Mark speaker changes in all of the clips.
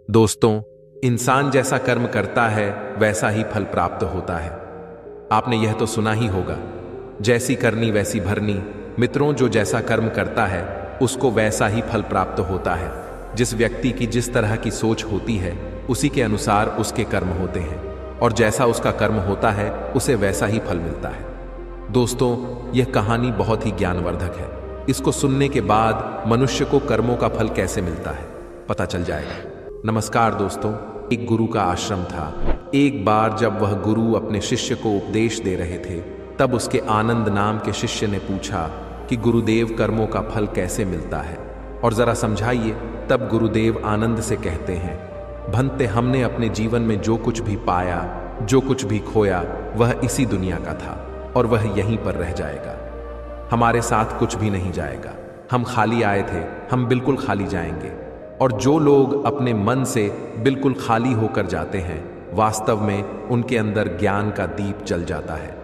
Speaker 1: दोस्तों, इंसान जैसा कर्म करता है वैसा ही फल प्राप्त होता है। आपने यह तो सुना ही होगा, जैसी करनी वैसी भरनी। मित्रों, जो जैसा कर्म करता है उसको वैसा ही फल प्राप्त होता है। जिस व्यक्ति की जिस तरह की सोच होती है उसी के अनुसार उसके कर्म होते हैं, और जैसा उसका कर्म होता है उसे वैसा ही फल मिलता है। दोस्तों, यह कहानी बहुत ही ज्ञानवर्धक है। इसको सुनने के बाद मनुष्य को कर्मों का फल कैसे मिलता है पता चल जाएगा। नमस्कार दोस्तों, एक गुरु का आश्रम था। एक बार जब वह गुरु अपने शिष्य को उपदेश दे रहे थे, तब उसके आनंद नाम के शिष्य ने पूछा कि गुरुदेव, कर्मों का फल कैसे मिलता है और जरा समझाइए। तब गुरुदेव आनंद से कहते हैं, भंते, हमने अपने जीवन में जो कुछ भी पाया, जो कुछ भी खोया, वह इसी दुनिया का था और वह यहीं पर रह जाएगा। हमारे साथ कुछ भी नहीं जाएगा। हम खाली आए थे, हम बिल्कुल खाली जाएंगे। और जो लोग अपने मन से बिल्कुल खाली होकर जाते हैं, वास्तव में उनके अंदर ज्ञान का दीप जल जाता है।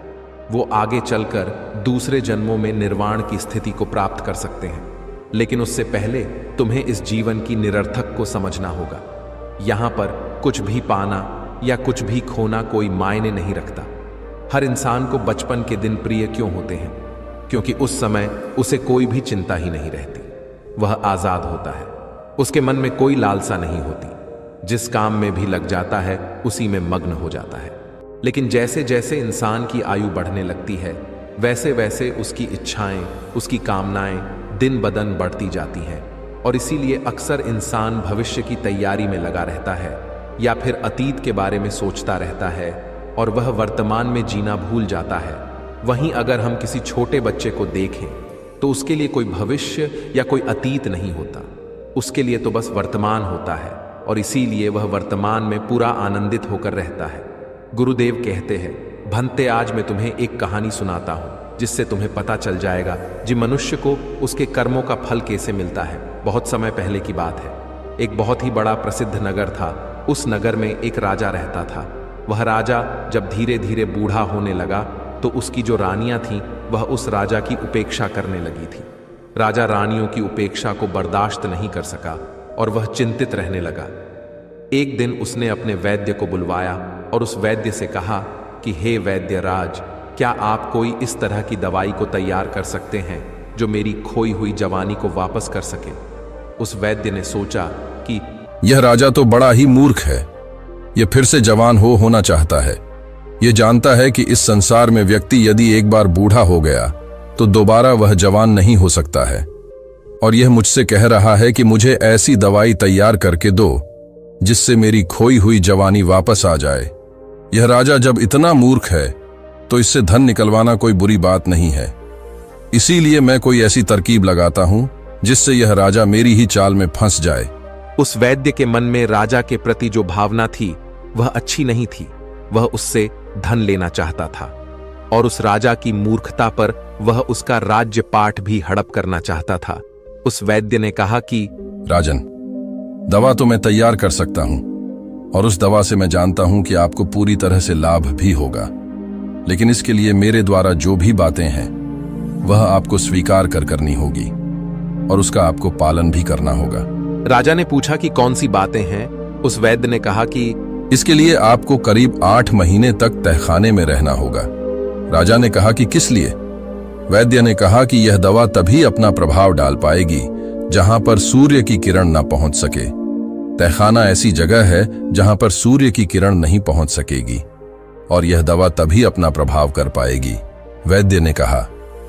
Speaker 1: वो आगे चलकर दूसरे जन्मों में निर्वाण की स्थिति को प्राप्त कर सकते हैं। लेकिन उससे पहले तुम्हें इस जीवन की निरर्थक को समझना होगा। यहाँ पर कुछ भी पाना या कुछ भी खोना कोई मायने नहीं रखता। हर इंसान को बचपन के दिन प्रिय क्यों होते हैं? क्योंकि उस समय उसे कोई भी चिंता ही नहीं रहती। वह आजाद होता है, उसके मन में कोई लालसा नहीं होती। जिस काम में भी लग जाता है उसी में मग्न हो जाता है। लेकिन जैसे जैसे इंसान की आयु बढ़ने लगती है, वैसे वैसे उसकी इच्छाएं, उसकी कामनाएं दिन ब दिन बढ़ती जाती हैं। और इसीलिए अक्सर इंसान भविष्य की तैयारी में लगा रहता है या फिर अतीत के बारे में सोचता रहता है और वह वर्तमान में जीना भूल जाता है। वहीं अगर हम किसी छोटे बच्चे को देखें तो उसके लिए कोई भविष्य या कोई अतीत नहीं होता। उसके लिए तो बस वर्तमान होता है, और इसीलिए वह वर्तमान में पूरा आनंदित होकर रहता है। गुरुदेव कहते हैं, भंते, आज मैं तुम्हें एक कहानी सुनाता हूं जिससे तुम्हें पता चल जाएगा जी मनुष्य को उसके कर्मों का फल कैसे मिलता है। बहुत समय पहले की बात है। एक बहुत ही बड़ा प्रसिद्ध नगर था। उस नगर में एक राजा रहता था। वह राजा जब धीरे धीरे बूढ़ा होने लगा तो उसकी जो रानियां थीं वह उस राजा की उपेक्षा करने लगी थी। राजा रानियों की उपेक्षा को बर्दाश्त नहीं कर सका और वह चिंतित रहने लगा। एक दिन उसने अपने वैद्य को बुलवाया और उस वैद्य से कहा कि हे वैद्य राज, क्या आप कोई इस तरह की दवाई को तैयार कर सकते हैं जो मेरी खोई हुई जवानी को वापस कर सके। उस वैद्य ने सोचा कि
Speaker 2: यह राजा तो बड़ा ही मूर्ख है। यह फिर से जवान होना चाहता है। यह जानता है कि इस संसार में व्यक्ति यदि एक बार बूढ़ा हो गया तो दोबारा वह जवान नहीं हो सकता है। और यह मुझसे कह रहा है कि मुझे ऐसी दवाई तैयार करके दो जिससे मेरी खोई हुई जवानी वापस आ जाए। यह राजा जब इतना मूर्ख है तो इससे धन निकलवाना कोई बुरी बात नहीं है। इसीलिए मैं कोई ऐसी तरकीब लगाता हूं जिससे यह राजा मेरी ही चाल में फंस जाए।
Speaker 1: उस वैद्य के मन में राजा के प्रति जो भावना थी वह अच्छी नहीं थी। वह उससे धन लेना चाहता था और उस राजा की मूर्खता पर वह उसका राज्य पाठ भी हड़प करना चाहता था। उस वैद्य ने कहा कि
Speaker 2: राजन, दवा तो मैं तैयार कर सकता हूं और उस दवा से मैं जानता हूं कि आपको पूरी तरह से लाभ भी होगा। लेकिन इसके लिए मेरे द्वारा जो भी बातें हैं वह आपको स्वीकार करनी होगी और उसका आपको पालन भी करना होगा।
Speaker 1: राजा ने पूछा कि कौन सी बातें हैं? उस वैद्य ने कहा कि
Speaker 2: इसके लिए आपको करीब 8 महीने तक तहखाने में रहना होगा। राजा ने कहा कि किस लिए? वैद्य ने कहा कि यह दवा तभी अपना प्रभाव डाल पाएगी जहां पर सूर्य की किरण न पहुंच सके। तहखाना ऐसी जगह है जहां पर सूर्य की किरण नहीं पहुंच सकेगी और यह दवा तभी अपना प्रभाव कर पाएगी। वैद्य ने कहा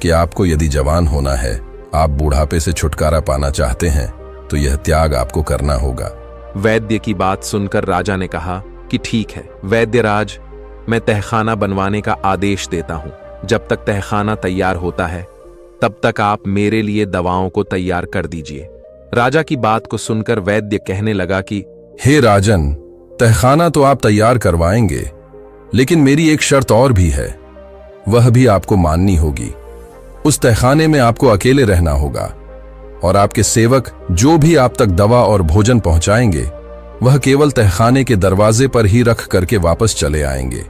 Speaker 2: कि आपको यदि जवान होना है, आप बुढ़ापे से छुटकारा पाना चाहते हैं, तो यह त्याग आपको करना होगा।
Speaker 1: वैद्य की बात सुनकर राजा ने कहा कि ठीक है वैद्य राज, मैं तहखाना बनवाने का आदेश देता हूं। जब तक तहखाना तैयार होता है तब तक आप मेरे लिए दवाओं को तैयार कर दीजिए। राजा की बात को सुनकर वैद्य कहने लगा कि
Speaker 2: हे राजन, तहखाना तो आप तैयार करवाएंगे, लेकिन मेरी एक शर्त और भी है, वह भी आपको माननी होगी। उस तहखाने में आपको अकेले रहना होगा और आपके सेवक जो भी आप तक दवा और भोजन पहुंचाएंगे वह केवल तहखाने के दरवाजे पर ही रख करके वापस चले आएंगे।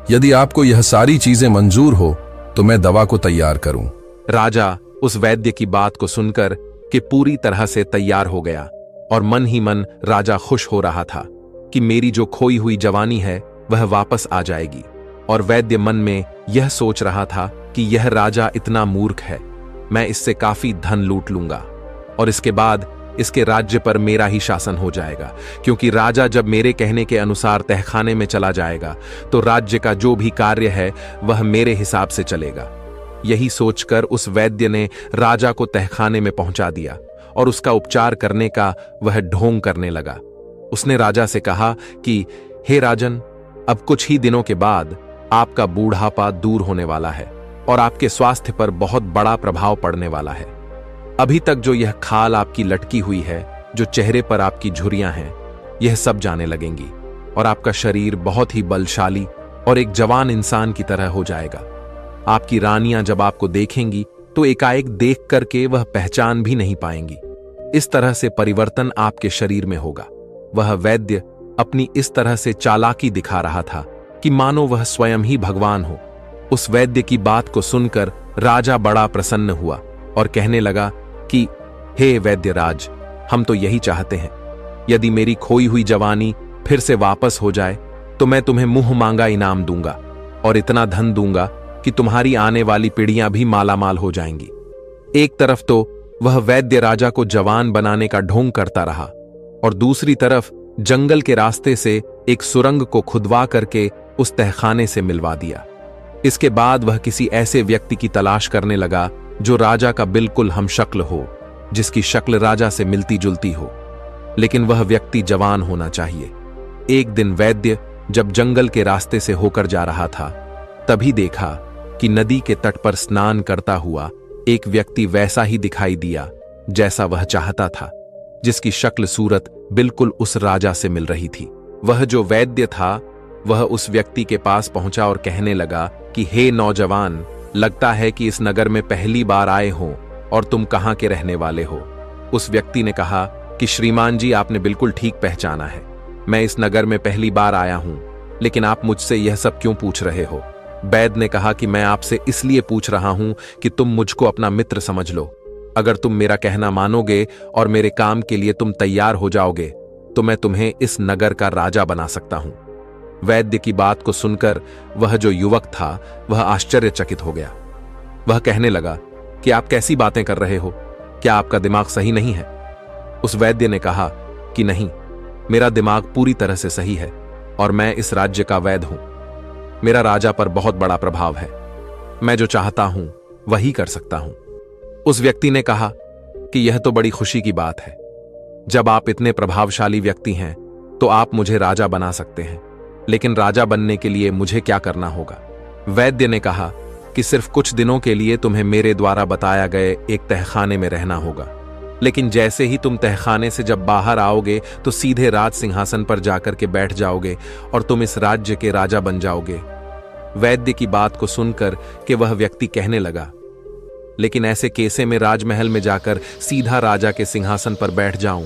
Speaker 2: यदि आपको यह सारी चीजें मंजूर हो तो मैं दवा को तैयार करूं।
Speaker 1: राजा उस वैद्य की बात को सुनकर कि पूरी तरह से तैयार हो गया और मन ही मन राजा खुश हो रहा था कि मेरी जो खोई हुई जवानी है वह वापस आ जाएगी। और वैद्य मन में यह सोच रहा था कि यह राजा इतना मूर्ख है, मैं इससे काफी धन लूट लूंगा और इसके बाद इसके राज्य पर मेरा ही शासन हो जाएगा, क्योंकि राजा जब मेरे कहने के अनुसार तहखाने में चला जाएगा तो राज्य का जो भी कार्य है वह मेरे हिसाब से चलेगा। यही सोचकर उस वैद्य ने राजा को तहखाने में पहुंचा दिया और उसका उपचार करने का वह ढोंग करने लगा। उसने राजा से कहा कि हे राजन, अब कुछ ही दिनों के बाद आपका बूढ़ापा दूर होने वाला है और आपके स्वास्थ्य पर बहुत बड़ा प्रभाव पड़ने वाला है। अभी तक जो यह खाल आपकी लटकी हुई है, जो चेहरे पर आपकी झुर्रियां हैं, यह सब जाने लगेंगी और आपका शरीर बहुत ही बलशाली और एक जवान इंसान की तरह हो जाएगा। आपकी रानियां जब आपको देखेंगी तो एकाएक देख करके वह पहचान भी नहीं पाएंगी। इस तरह से परिवर्तन आपके शरीर में होगा। वह वैद्य अपनी इस तरह से चालाकी दिखा रहा था कि मानो वह स्वयं ही भगवान हो। उस वैद्य की बात को सुनकर राजा बड़ा प्रसन्न हुआ और कहने लगा कि हे वैद्यराज, हम तो यही चाहते हैं। यदि मेरी खोई हुई जवानी फिर से वापस हो जाए तो मैं तुम्हें मुंह मांगा इनाम दूंगा और इतना धन दूंगा कि तुम्हारी आने वाली पीढ़ियां भी मालामाल हो जाएंगी। एक तरफ तो वह वैद्य राजा को जवान बनाने का ढोंग करता रहा और दूसरी तरफ जंगल के रास्ते से एक सुरंग को खुदवा करके उस तहखाने से मिलवा दिया। इसके बाद वह किसी ऐसे व्यक्ति की तलाश करने लगा जो राजा का बिल्कुल हमशक्ल हो, जिसकी शक्ल राजा से मिलती जुलती हो, लेकिन वह व्यक्ति जवान होना चाहिए। एक दिन वैद्य जब जंगल के रास्ते से होकर जा रहा था, तभी देखा कि नदी के तट पर स्नान करता हुआ एक व्यक्ति वैसा ही दिखाई दिया जैसा वह चाहता था, जिसकी शक्ल सूरत बिल्कुल उस राजा से मिल रही थी। वह जो वैद्य था वह उस व्यक्ति के पास पहुंचा और कहने लगा कि हे नौजवान, लगता है कि इस नगर में पहली बार आए हो और तुम कहां के रहने वाले हो। उस व्यक्ति ने कहा कि श्रीमान जी, आपने बिल्कुल ठीक पहचाना है, मैं इस नगर में पहली बार आया हूं, लेकिन आप मुझसे यह सब क्यों पूछ रहे हो। वैद्य ने कहा कि मैं आपसे इसलिए पूछ रहा हूं कि तुम मुझको अपना मित्र समझ लो। अगर तुम मेरा कहना मानोगे और मेरे काम के लिए तुम तैयार हो जाओगे तो मैं तुम्हें इस नगर का राजा बना सकता हूं। वैद्य की बात को सुनकर वह जो युवक था वह आश्चर्यचकित हो गया। वह कहने लगा कि आप कैसी बातें कर रहे हो, क्या आपका दिमाग सही नहीं है। उस वैद्य ने कहा कि नहीं, मेरा दिमाग पूरी तरह से सही है और मैं इस राज्य का वैद्य हूं। मेरा राजा पर बहुत बड़ा प्रभाव है, मैं जो चाहता हूं वही कर सकता हूं। उस व्यक्ति ने कहा कि यह तो बड़ी खुशी की बात है, जब आप इतने प्रभावशाली व्यक्ति हैं तो आप मुझे राजा बना सकते हैं, लेकिन राजा बनने के लिए मुझे क्या करना होगा। वैद्य ने कहा कि सिर्फ कुछ दिनों के लिए तुम्हें मेरे द्वारा बताया गए एक तहखाने में रहना होगा, लेकिन जैसे ही तुम तहखाने से जब बाहर आओगे तो सीधे राज सिंहासन पर जाकर के बैठ जाओगे और तुम इस राज्य के राजा बन जाओगे। वैद्य की बात को सुनकर कि वह व्यक्ति कहने लगा, लेकिन ऐसे कैसे में राजमहल में जाकर सीधा राजा के सिंहासन पर बैठ जाऊं,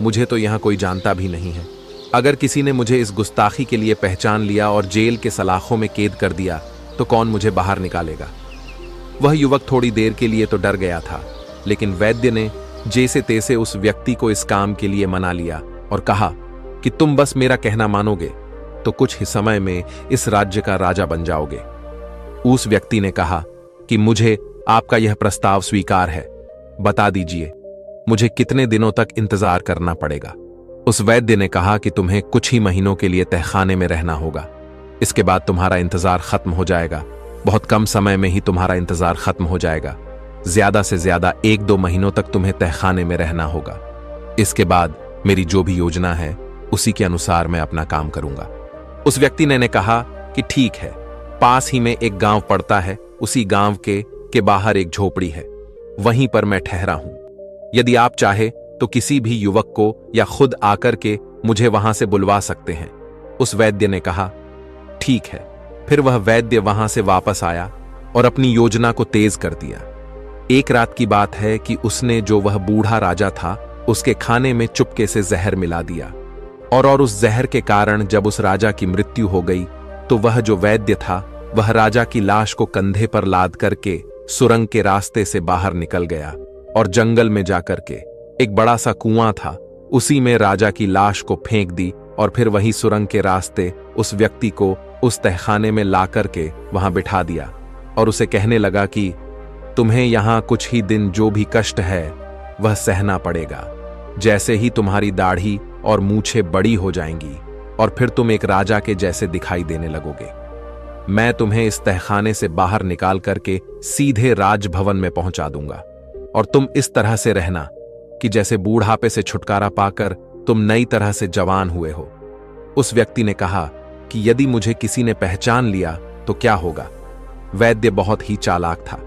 Speaker 1: मुझे तो यहां कोई जानता भी नहीं है। अगर किसी ने मुझे इस गुस्ताखी के लिए पहचान लिया और जेल के सलाखों में कैद कर दिया तो कौन मुझे बाहर निकालेगा। वह युवक थोड़ी देर के लिए तो डर गया था, लेकिन वैद्य ने जैसे तैसे उस व्यक्ति को इस काम के लिए मना लिया और कहा कि तुम बस मेरा कहना मानोगे तो कुछ ही समय में इस राज्य का राजा बन जाओगे। उस व्यक्ति ने कहा कि मुझे आपका यह प्रस्ताव स्वीकार है, बता दीजिए मुझे कितने दिनों तक इंतजार करना पड़ेगा। उस वैद्य ने कहा कि तुम्हें कुछ ही महीनों के लिए तहखाने में रहना होगा, इसके बाद तुम्हारा इंतजार खत्म हो जाएगा। बहुत कम समय में ही तुम्हारा इंतजार खत्म हो जाएगा, ज्यादा से ज्यादा 1-2 महीनों तक तुम्हें तहखाने में रहना होगा। इसके बाद मेरी जो भी योजना है उसी के अनुसार मैं अपना काम करूंगा। उस व्यक्ति ने कहा कि ठीक है, पास ही में एक गांव पड़ता है, उसी गांव के बाहर एक झोपड़ी है, वहीं पर मैं ठहरा हूं। यदि आप चाहे तो किसी भी युवक को या खुद आकर के मुझे वहां से बुलवा सकते हैं। उस वैद्य ने कहा ठीक है। फिर वह वैद्य वहां से वापस आया और अपनी योजना को तेज कर दिया। एक रात की बात है कि उसने जो वह बूढ़ा राजा था उसके खाने में चुपके से जहर मिला दिया और उस जहर के कारण जब उस राजा की मृत्यु हो गई तो वह जो वैद्य था वह राजा की लाश को कंधे पर लाद करके सुरंग के रास्ते से बाहर निकल गया और जंगल में जाकर के एक बड़ा सा कुआं था उसी में राजा की लाश को फेंक दी और फिर वही सुरंग के रास्ते उस व्यक्ति को उस तहखाने में ला करके वहां बिठा दिया और उसे कहने लगा कि तुम्हें यहां कुछ ही दिन जो भी कष्ट है वह सहना पड़ेगा। जैसे ही तुम्हारी दाढ़ी और मूछें बड़ी हो जाएंगी और फिर तुम एक राजा के जैसे दिखाई देने लगोगे, मैं तुम्हें इस तहखाने से बाहर निकाल करके सीधे राजभवन में पहुंचा दूंगा और तुम इस तरह से रहना कि जैसे बूढ़ापे से छुटकारा पाकर तुम नई तरह से जवान हुए हो। उस व्यक्ति ने कहा कि यदि मुझे किसी ने पहचान लिया तो क्या होगा? वैद्य बहुत ही चालाक था।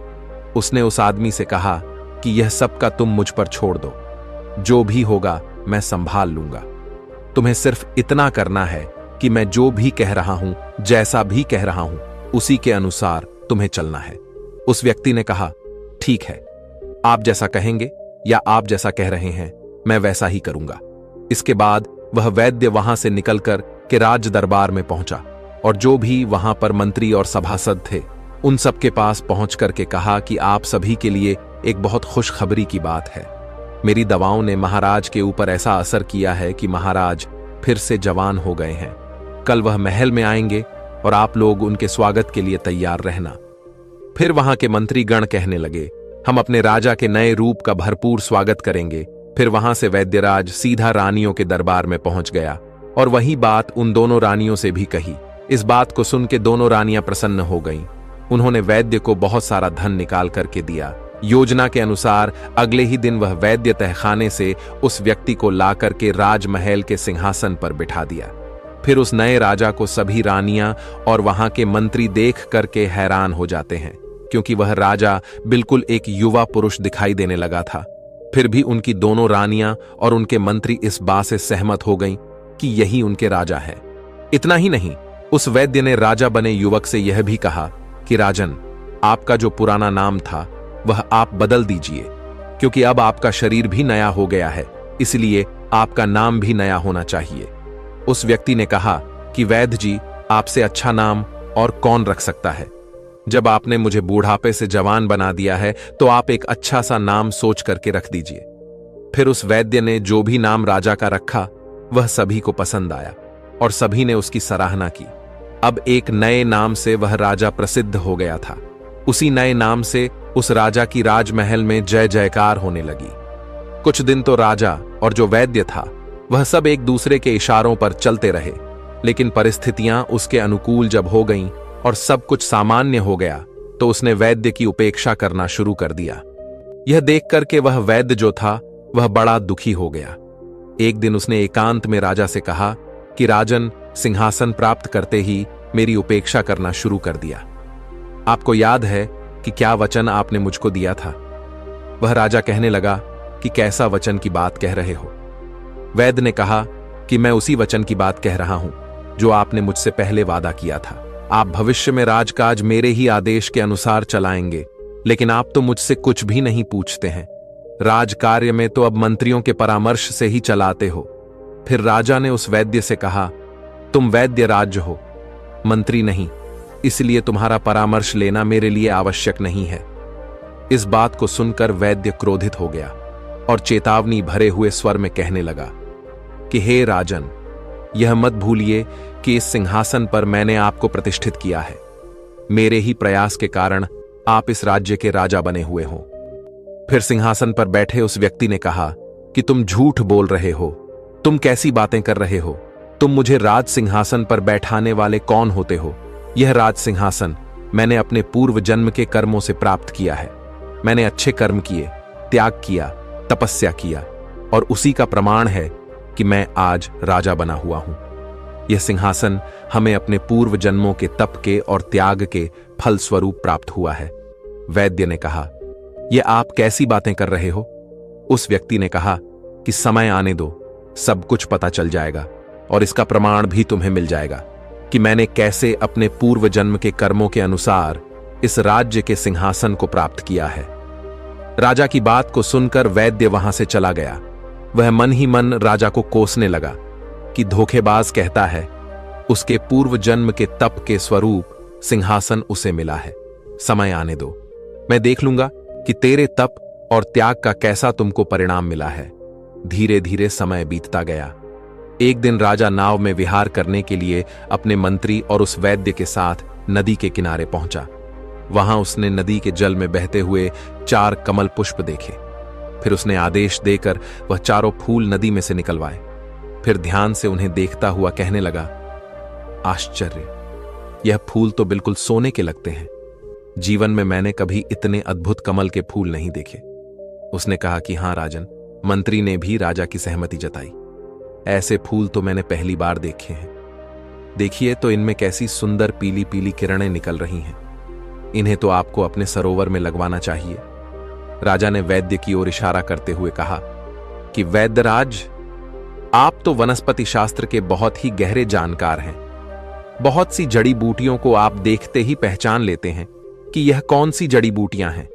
Speaker 1: उसने उस आदमी से कहा कि यह सब का तुम मुझ पर छोड़ दो, जो भी होगा मैं संभाल लूंगा। तुम्हें सिर्फ इतना करना है कि मैं जो भी कह रहा हूं, जैसा भी कह रहा हूं, उसी के अनुसार तुम्हें चलना है। उस व्यक्ति ने कहा, ठीक है, आप जैसा कहेंगे या आप जैसा कह रहे हैं मैं वैसा ही करूंगा। इसके बाद वह वैद्य वहां से निकलकर के राज दरबार में पहुंचा और जो भी वहां पर मंत्री और सभासद थे उन सब के पास पहुंच करके कहा कि आप सभी के लिए एक बहुत खुशखबरी की बात है। मेरी दवाओं ने महाराज के ऊपर ऐसा असर किया है कि महाराज फिर से जवान हो गए हैं। कल वह महल में आएंगे और आप लोग उनके स्वागत के लिए तैयार रहना। फिर वहां के मंत्रीगण कहने लगे, हम अपने राजा के नए रूप का भरपूर स्वागत करेंगे। फिर वहां से वैद्यराज सीधा रानियों के दरबार में पहुंच गया और वही बात उन दोनों रानियों से भी कही। इस बात को सुन के दोनों रानियां प्रसन्न हो गईं। उन्होंने वैद्य को बहुत सारा धन निकाल करके दिया। योजना के अनुसार अगले ही दिन वह वैद्य तहखाने से उस व्यक्ति को ला करके राजमहल के सिंहासन पर बिठा दिया। फिर उस नए राजा को सभी रानियां और वहां के मंत्री देख करके हैरान हो जाते हैं, क्योंकि वह राजा बिल्कुल एक युवा पुरुष दिखाई देने लगा था। फिर भी उनकी दोनों रानियां और उनके मंत्री इस बात से सहमत हो गईं कि यही उनके राजा है। इतना ही नहीं, उस वैद्य ने राजा बने युवक से यह भी कहा कि राजन, आपका जो पुराना नाम था वह आप बदल दीजिए, क्योंकि अब आपका शरीर भी नया हो गया है, इसलिए आपका नाम भी नया होना चाहिए। उस व्यक्ति ने कहा कि वैद्य जी, आपसे अच्छा नाम और कौन रख सकता है? जब आपने मुझे बूढ़ापे से जवान बना दिया है तो आप एक अच्छा सा नाम सोच करके रख दीजिए। फिर उस वैद्य ने जो भी नाम राजा का रखा वह सभी को पसंद आया और सभी ने उसकी सराहना की। अब एक नए नाम से वह राजा प्रसिद्ध हो गया था। उसी नए नाम से उस राजा की राजमहल में जय जयकार होने लगी। कुछ दिन तो राजा और जो वैद्य था वह सब एक दूसरे के इशारों पर चलते रहे, लेकिन परिस्थितियां उसके अनुकूल जब हो गईं और सब कुछ सामान्य हो गया तो उसने वैद्य की उपेक्षा करना शुरू कर दिया। यह देख करके वह वैद्य जो था वह बड़ा दुखी हो गया। एक दिन उसने एकांत में राजा से कहा कि राजन, सिंहासन प्राप्त करते ही मेरी उपेक्षा करना शुरू कर दिया। आपको याद है कि क्या वचन आपने मुझको दिया था? वह राजा कहने लगा कि कैसा वचन की बात कह रहे हो? वैद्य ने कहा कि मैं उसी वचन की बात कह रहा हूं जो आपने मुझसे पहले वादा किया था। आप भविष्य में राजकाज मेरे ही आदेश के अनुसार चलाएंगे, लेकिन आप तो मुझसे कुछ भी नहीं पूछते हैं। राज कार्य में तो अब मंत्रियों के परामर्श से ही चलाते हो। फिर राजा ने उस वैद्य से कहा, तुम वैद्य राज्य हो, मंत्री नहीं, इसलिए तुम्हारा परामर्श लेना मेरे लिए आवश्यक नहीं है। इस बात को सुनकर वैद्य क्रोधित हो गया और चेतावनी भरे हुए स्वर में कहने लगा कि हे राजन, यह मत भूलिए कि इस सिंहासन पर मैंने आपको प्रतिष्ठित किया है। मेरे ही प्रयास के कारण आप इस राज्य के राजा बने हुए हो। फिर सिंहासन पर बैठे उस व्यक्ति ने कहा कि तुम झूठ बोल रहे हो, तुम कैसी बातें कर रहे हो? तुम मुझे राज सिंहासन पर बैठाने वाले कौन होते हो? यह राज सिंहासन मैंने अपने पूर्व जन्म के कर्मों से प्राप्त किया है। मैंने अच्छे कर्म किए, त्याग किया, तपस्या किया और उसी का प्रमाण है कि मैं आज राजा बना हुआ हूं। यह सिंहासन हमें अपने पूर्व जन्मों के तप के और त्याग के फल स्वरूप प्राप्त हुआ है। वैद्य ने कहा, यह आप कैसी बातें कर रहे हो? उस व्यक्ति ने कहा कि समय आने दो, सब कुछ पता चल जाएगा और इसका प्रमाण भी तुम्हें मिल जाएगा कि मैंने कैसे अपने पूर्व जन्म के कर्मों के अनुसार इस राज्य के सिंहासन को प्राप्त किया है। राजा की बात को सुनकर वैद्य वहां से चला गया। वह मन ही मन राजा को कोसने लगा कि धोखेबाज कहता है उसके पूर्व जन्म के तप के स्वरूप सिंहासन उसे मिला है। समय आने दो, मैं देख लूंगा कि तेरे तप और त्याग का कैसा तुमको परिणाम मिला है। धीरे धीरे समय बीतता गया। एक दिन राजा नाव में विहार करने के लिए अपने मंत्री और उस वैद्य के साथ नदी के किनारे पहुंचा। वहां उसने नदी के जल में बहते हुए 4 कमल पुष्प देखे। फिर उसने आदेश देकर वह चारों फूल नदी में से निकलवाए। फिर ध्यान से उन्हें देखता हुआ कहने लगा, आश्चर्य, यह फूल तो बिल्कुल सोने के लगते हैं। जीवन में मैंने कभी इतने अद्भुत कमल के फूल नहीं देखे। उसने कहा कि हां राजन। मंत्री ने भी राजा की सहमति जताई। ऐसे फूल तो मैंने पहली बार देखे हैं। देखिए तो इनमें कैसी सुंदर पीली पीली किरणें निकल रही हैं। इन्हें तो आपको अपने सरोवर में लगवाना चाहिए। राजा ने वैद्य की ओर इशारा करते हुए कहा कि वैद्यराज, आप तो वनस्पति शास्त्र के बहुत ही गहरे जानकार हैं। बहुत सी जड़ी बूटियों को आप देखते ही पहचान लेते हैं कि यह कौन सी जड़ी बूटियां हैं,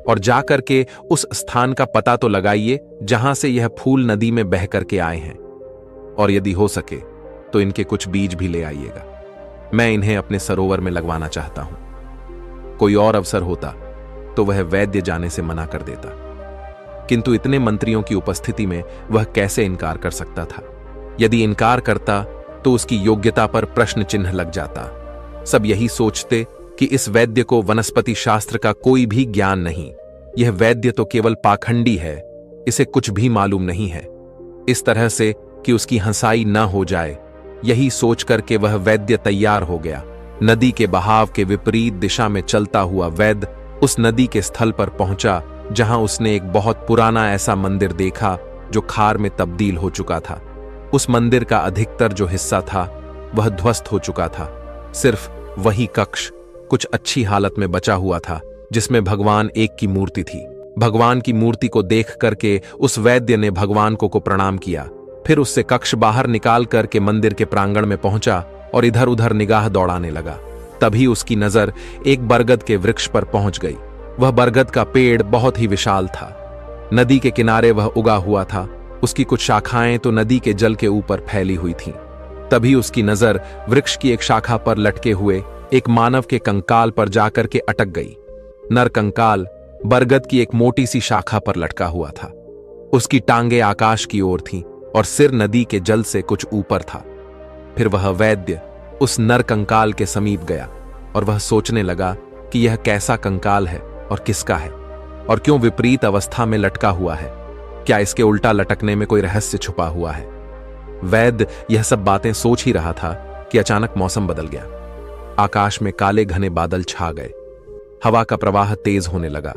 Speaker 1: और जाकर के उस स्थान का पता तो लगाइए जहां से यह फूल नदी में बह करके आए हैं, और यदि हो सके तो इनके कुछ बीज भी ले आइएगा। मैं इन्हें अपने सरोवर में लगवाना चाहता हूं। कोई और अवसर होता तो वह वैद्य जाने से मना कर देता, किंतु इतने मंत्रियों की उपस्थिति में वह कैसे इनकार कर सकता था। यदि इनकार करता तो उसकी योग्यता पर प्रश्न चिन्ह लग जाता। सब यही सोचते कि इस वैद्य को वनस्पति शास्त्र का कोई भी ज्ञान नहीं, यह वैद्य तो केवल पाखंडी है, इसे कुछ भी मालूम नहीं है। इस तरह से कि उसकी हंसाई न हो जाए, यही सोच करके वह वैद्य तैयार हो गया। नदी के बहाव के विपरीत दिशा में चलता हुआ वैद्य उस नदी के स्थल पर पहुंचा जहां उसने एक बहुत पुराना ऐसा मंदिर देखा जो खार में तब्दील हो चुका था। उस मंदिर का अधिकतर जो हिस्सा था वह ध्वस्त हो चुका था। सिर्फ वही कक्ष कुछ अच्छी हालत में बचा हुआ था, जिसमें भगवान एक की मूर्ति थी। भगवान की मूर्ति को देख करके उस वैद्य ने भगवान को प्रणाम किया। फिर उससे कक्ष बाहर निकाल करके मंदिर के प्रांगण में पहुंचा और इधर उधर निगाह दौड़ाने लगा। तभी उसकी नजर एक बरगद के वृक्ष पर पहुंच गई। वह बरगद का पेड़ बहुत ही विशाल था। नदी के किनारे वह उगा हुआ था। उसकी कुछ शाखाएं तो नदी के जल के ऊपर फैली हुई थीं। तभी उसकी नजर वृक्ष की एक शाखा पर लटके हुए एक मानव के कंकाल पर जाकर के अटक गई। नर कंकाल बरगद की एक मोटी सी शाखा पर लटका हुआ था। उसकी टांगे आकाश की ओर थीं और सिर नदी के जल से कुछ ऊपर था। फिर वह वैद्य उस नर कंकाल के समीप गया और वह सोचने लगा कि यह कैसा कंकाल है और किसका है, और क्यों विपरीत अवस्था में लटका हुआ है। क्या इसके उल्टा लटकने में कोई रहस्य छुपा हुआ है? वैद्य यह सब बातें सोच ही रहा था कि अचानक मौसम बदल गया। आकाश में काले घने बादल छा गए। हवा का प्रवाह तेज होने लगा।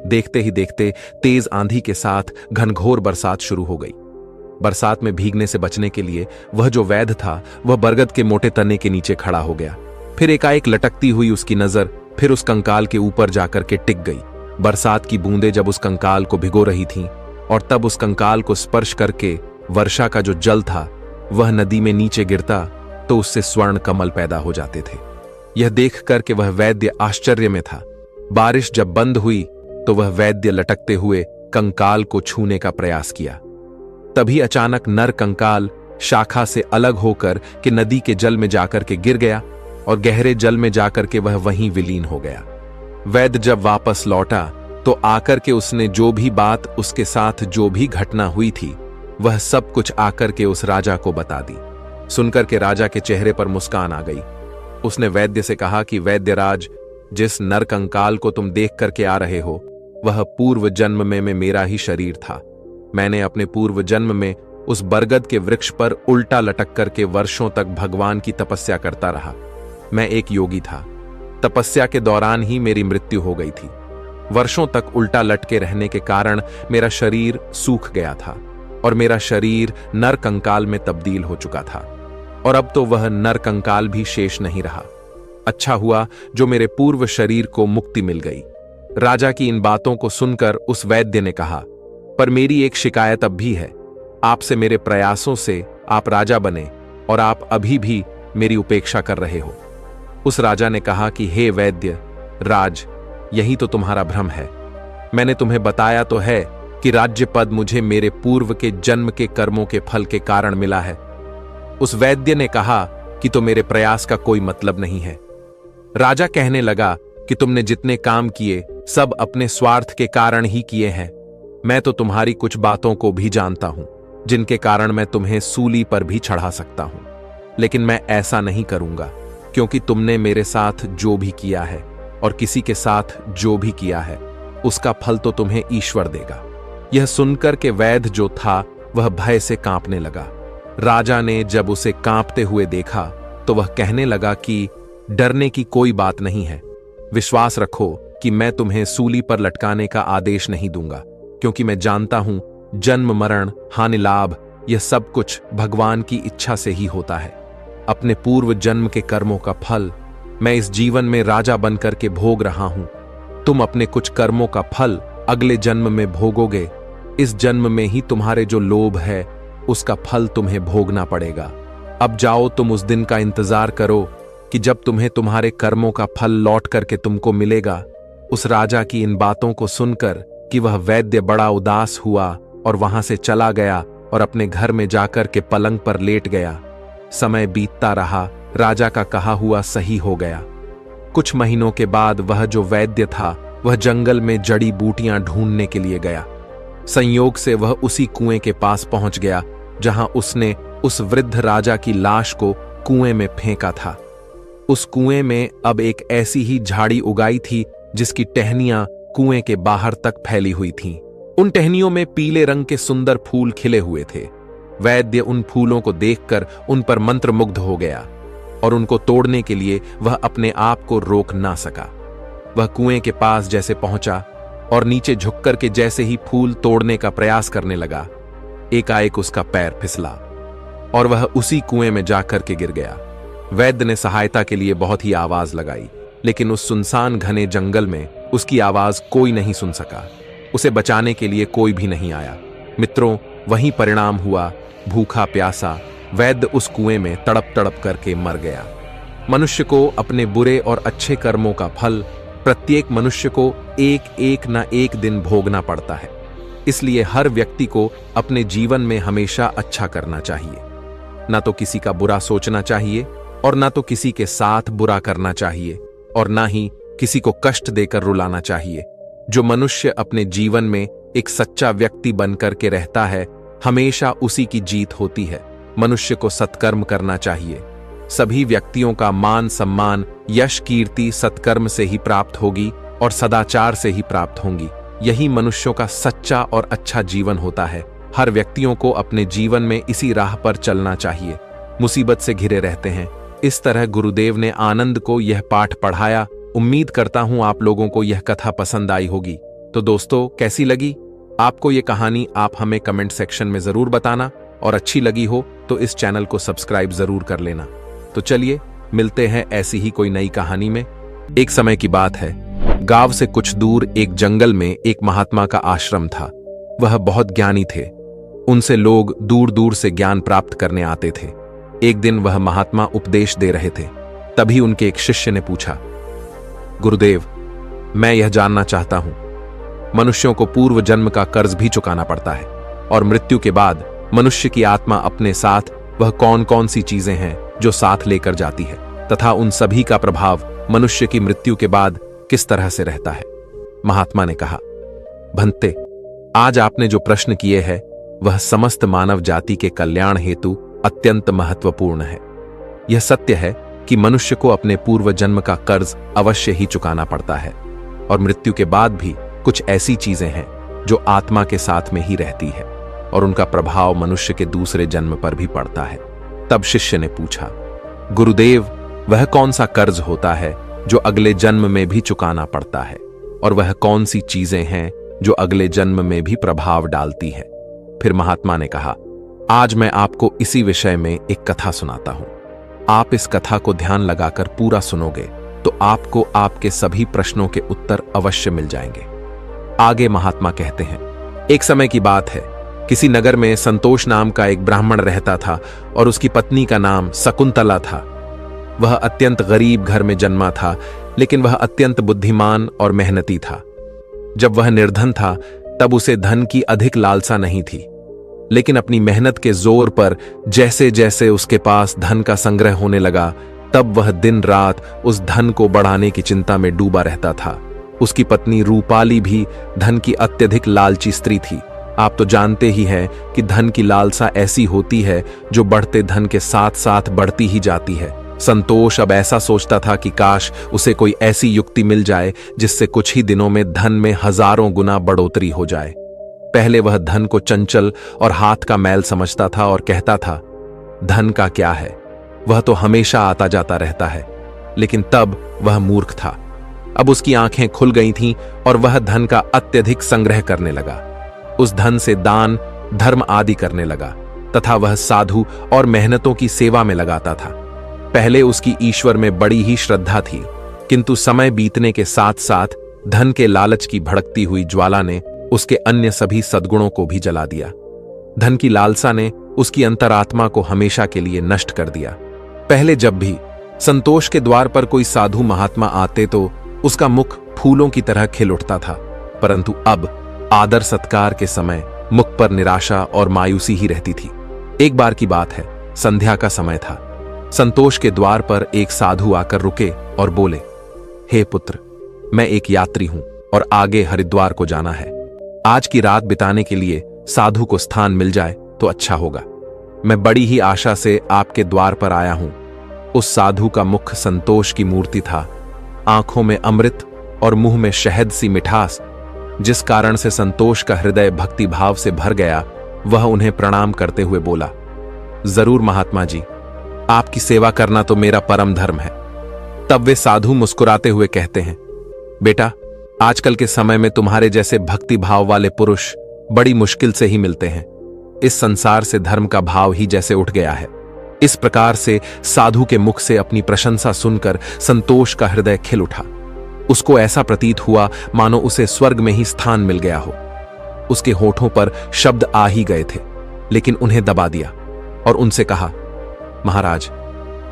Speaker 1: देखते ही देखते तेज आंधी के साथ घनघोर बरसात शुरू हो गई। बरसात में भीगने से बचने के लिए वह जो वैद्य था वह बरगद के मोटे तने के नीचे खड़ा हो गया। फिर एकाएक लटकती हुई उसकी नजर फिर उस कंकाल के ऊपर जाकर के टिक गई। बरसात की बूंदें जब उस कंकाल को भिगो रही थीं और तब उस कंकाल को स्पर्श करके वर्षा का जो जल था वह नदी में नीचे गिरता तो उससे स्वर्ण कमल पैदा हो जाते थे। यह देख करके वह वैद्य आश्चर्य में था। बारिश जब बंद हुई तो वह वैद्य लटकते हुए कंकाल को छूने का प्रयास किया। तभी अचानक नर कंकाल शाखा से अलग होकर के नदी के जल में जाकर के गिर गया और गहरे जल में जाकर के वह वहीं विलीन हो गया। वैद्य जब वापस लौटा तो आकर के उसने जो भी बात उसके साथ जो भी घटना हुई थी वह सब कुछ आकर के उस राजा को बता दी। सुनकर के राजा के चेहरे पर मुस्कान आ गई। उसने वैद्य से कहा कि वैद्यराज, जिस नर कंकाल को तुम देख करके आ रहे हो वह पूर्व जन्म में मेरा ही शरीर था। मैंने अपने पूर्व जन्म में उस बरगद के वृक्ष पर उल्टा लटक करके वर्षों तक भगवान की तपस्या करता रहा। मैं एक योगी था। तपस्या के दौरान ही मेरी मृत्यु हो गई थी। वर्षों तक उल्टा लटके रहने के कारण मेरा शरीर सूख गया था और मेरा शरीर नर कंकाल में तब्दील हो चुका था, और अब तो वह नर कंकाल भी शेष नहीं रहा। अच्छा हुआ जो मेरे पूर्व शरीर को मुक्ति मिल गई। राजा की इन बातों को सुनकर उस वैद्य ने कहा, पर मेरी एक शिकायत अब भी है। आपसे मेरे प्रयासों से आप राजा बने और आप अभी भी मेरी उपेक्षा कर रहे हो। उस राजा ने कहा कि हे वैद्य राज, यही तो तुम्हारा भ्रम है। मैंने तुम्हें बताया तो है कि राज्य पद मुझे मेरे पूर्व के जन्म के कर्मों के फल के कारण मिला है। उस वैद्य ने कहा कि तो मेरे प्रयास का कोई मतलब नहीं है। राजा कहने लगा कि तुमने जितने काम किए सब अपने स्वार्थ के कारण ही किए हैं। मैं तो तुम्हारी कुछ बातों को भी जानता हूं, जिनके कारण मैं तुम्हें सूली पर भी चढ़ा सकता हूं, लेकिन मैं ऐसा नहीं करूंगा, क्योंकि तुमने मेरे साथ जो भी किया है और किसी के साथ जो भी किया है, उसका फल तो तुम्हें ईश्वर देगा। यह सुनकर के वैद्य जो था वह भय से कांपने लगा। राजा ने जब उसे कांपते हुए देखा तो वह कहने लगा कि डरने की कोई बात नहीं है। विश्वास रखो कि मैं तुम्हें सूली पर लटकाने का आदेश नहीं दूंगा, क्योंकि मैं जानता हूं जन्म मरण हानि लाभ यह सब कुछ भगवान की इच्छा से ही होता है। अपने पूर्व जन्म के कर्मों का फल मैं इस जीवन में राजा बनकर के भोग रहा हूं। तुम अपने कुछ कर्मों का फल अगले जन्म में भोगोगे। इस जन्म में ही तुम्हारे जो लोभ है उसका फल तुम्हें भोगना पड़ेगा। अब जाओ, तुम उस दिन का इंतजार करो कि जब तुम्हें तुम्हारे कर्मों का फल लौट करके तुमको मिलेगा। उस राजा की इन बातों को सुनकर कि वह वैद्य बड़ा उदास हुआ और वहां से चला गया और अपने घर में जाकर के पलंग पर लेट गया। समय बीतता रहा, राजा का कहा हुआ सही हो गया। कुछ महीनों के बाद वह जो वैद्य था वह जंगल में जड़ी बूटियां ढूंढने के लिए गया। संयोग से वह उसी कुएं के पास पहुंच गया जहां उसने उस वृद्ध राजा की लाश को कुएं में फेंका था। उस कुएं में अब एक ऐसी ही झाड़ी उगाई थी जिसकी टहनियां कुएं के बाहर तक फैली हुई थीं। उन टहनियों में पीले रंग के सुंदर फूल खिले हुए थे। वैद्य उन फूलों को देखकर उन पर मंत्रमुग्ध हो गया और उनको तोड़ने के लिए वह अपने आप को रोक ना सका। वह कुएं के पास जैसे पहुंचा और नीचे झुककर के जैसे ही फूल तोड़ने का प्रयास करने लगा, एकाएक उसका पैर फिसला और वह उसी कुएं में जाकर के गिर गया। वैद्य ने सहायता के लिए बहुत ही आवाज लगाई, लेकिन उस सुनसान घने जंगल में उसकी आवाज कोई नहीं सुन सका। उसे बचाने के लिए कोई भी नहीं आया। मित्रों, वही परिणाम हुआ। भूखा प्यासा वैद्य उस कुएं में तड़प तड़प करके मर गया। मनुष्य को अपने बुरे और अच्छे कर्मों का फल प्रत्येक मनुष्य को एक एक न एक दिन भोगना पड़ता है। इसलिए हर व्यक्ति को अपने जीवन में हमेशा अच्छा करना चाहिए। ना तो किसी का बुरा सोचना चाहिए और ना तो किसी के साथ बुरा करना चाहिए और ना ही किसी को कष्ट देकर रुलाना चाहिए। जो मनुष्य अपने जीवन में एक सच्चा व्यक्ति बनकर के रहता है, हमेशा उसी की जीत होती है। मनुष्य को सत्कर्म करना चाहिए। सभी व्यक्तियों का मान सम्मान यश कीर्ति सत्कर्म से ही प्राप्त होगी और सदाचार से ही प्राप्त होंगी। यही मनुष्यों का सच्चा और अच्छा जीवन होता है। हर व्यक्तियों को अपने जीवन में इसी राह पर चलना चाहिए। मुसीबत से घिरे रहते हैं। इस तरह गुरुदेव ने आनंद को यह पाठ पढ़ाया। उम्मीद करता हूं आप लोगों को यह कथा पसंद आई होगी। तो दोस्तों, कैसी लगी आपको ये कहानी? आप हमें कमेंट सेक्शन में जरूर बताना और अच्छी लगी हो तो इस चैनल को सब्सक्राइब जरूर कर लेना। तो चलिए मिलते हैं ऐसी ही कोई नई कहानी में। एक समय की बात है, गांव से कुछ दूर एक जंगल में एक महात्मा का आश्रम था। वह बहुत ज्ञानी थे। उनसे लोग दूर दूर से ज्ञान प्राप्त करने आते थे। एक दिन वह महात्मा उपदेश दे रहे थे। तभी उनके एक शिष्य ने पूछा, गुरुदेव, मैं यह जानना चाहता हूं, मनुष्यों को पूर्व जन्म का कर्ज भी चुकाना पड़ता है और मृत्यु के बाद मनुष्य की आत्मा अपने साथ वह कौन कौन सी चीजें हैं जो साथ लेकर जाती है तथा उन सभी का प्रभाव मनुष्य की मृत्यु के बाद किस तरह से रहता है? महात्मा ने कहा, भंते, आज आपने जो प्रश्न किए हैं वह समस्त मानव जाति के कल्याण हेतु अत्यंत महत्वपूर्ण है। यह सत्य है कि मनुष्य को अपने पूर्व जन्म का कर्ज अवश्य ही चुकाना पड़ता है और मृत्यु के बाद भी कुछ ऐसी चीजें हैं जो आत्मा के साथ में ही रहती है और उनका प्रभाव मनुष्य के दूसरे जन्म पर भी पड़ता है। तब शिष्य ने पूछा, गुरुदेव, वह कौन सा कर्ज होता है जो अगले जन्म में भी चुकाना पड़ता है और वह कौन सी चीजें हैं जो अगले जन्म में भी प्रभाव डालती है? फिर महात्मा ने कहा, आज मैं आपको इसी विषय में एक कथा सुनाता हूं। आप इस कथा को ध्यान लगाकर पूरा सुनोगे तो आपको आपके सभी प्रश्नों के उत्तर अवश्य मिल जाएंगे। आगे महात्मा कहते हैं, एक समय की बात है, किसी नगर में संतोष नाम का एक ब्राह्मण रहता था और उसकी पत्नी का नाम शकुंतला था। वह अत्यंत गरीब घर में जन्मा था, लेकिन वह अत्यंत बुद्धिमान और मेहनती था। जब वह निर्धन था तब उसे धन की अधिक लालसा नहीं थी, लेकिन अपनी मेहनत के जोर पर जैसे जैसे उसके पास धन का संग्रह होने लगा, तब वह दिन रात उस धन को बढ़ाने की चिंता में डूबा रहता था। उसकी पत्नी रूपाली भी धन की अत्यधिक लालची स्त्री थी। आप तो जानते ही हैं कि धन की लालसा ऐसी होती है जो बढ़ते धन के साथ साथ बढ़ती ही जाती है। संतोष अब ऐसा सोचता था कि काश उसे कोई ऐसी युक्ति मिल जाए जिससे कुछ ही दिनों में धन में हजारों गुना बढ़ोतरी हो जाए। पहले वह धन को चंचल और हाथ का मैल समझता था और कहता था, धन का क्या है, वह तो हमेशा आता जाता रहता है। लेकिन तब वह मूर्ख था। अब उसकी आंखें खुल गई थीं और वह धन का अत्यधिक संग्रह करने लगा। उस धन से दान, धर्म आदि करने लगा तथा वह साधु और मेहनतों की सेवा में लगाता था। पहले उसकी ईश्वर में बड़ी ही श्रद्धा थी, किंतु समय बीतने के साथ साथ धन के लालच की भड़कती हुई ज्वाला ने उसके अन्य सभी सद्गुणों को भी जला दिया। धन की लालसा ने उसकी अंतरात्मा को हमेशा के लिए नष्ट कर दिया। पहले जब भी संतोष के द्वार पर कोई साधु महात्मा आते तो उसका मुख फूलों की तरह खिल उठता था, परंतु अब आदर सत्कार के समय मुख पर निराशा और मायूसी ही रहती थी। एक बार की बात है, संध्या का समय था। संतोष के द्वार पर एक साधु आकर रुके और बोले, हे पुत्र, मैं एक यात्री हूं और आगे हरिद्वार को जाना है। आज की रात बिताने के लिए साधु को स्थान मिल जाए तो अच्छा होगा। मैं बड़ी ही आशा से आपके द्वार पर आया हूं। उस साधु का मुख संतोष की मूर्ति था, आंखों में अमृत और मुंह में शहद सी मिठास, जिस कारण से संतोष का हृदय भक्ति भाव से भर गया। वह उन्हें प्रणाम करते हुए बोला, जरूर महात्मा जी, आपकी सेवा करना तो मेरा परम धर्म है। तब वे साधु मुस्कुराते हुए कहते हैं, बेटा, आजकल के समय में तुम्हारे जैसे भक्ति भाव वाले पुरुष बड़ी मुश्किल से ही मिलते हैं। इस संसार से धर्म का भाव ही जैसे उठ गया है। इस प्रकार से साधु के मुख से अपनी प्रशंसा सुनकर संतोष का हृदय खिल उठा। उसको ऐसा प्रतीत हुआ मानो उसे स्वर्ग में ही स्थान मिल गया हो। उसके होठों पर शब्द आ ही गए थे, लेकिन उन्हें दबा दिया और उनसे कहा, महाराज,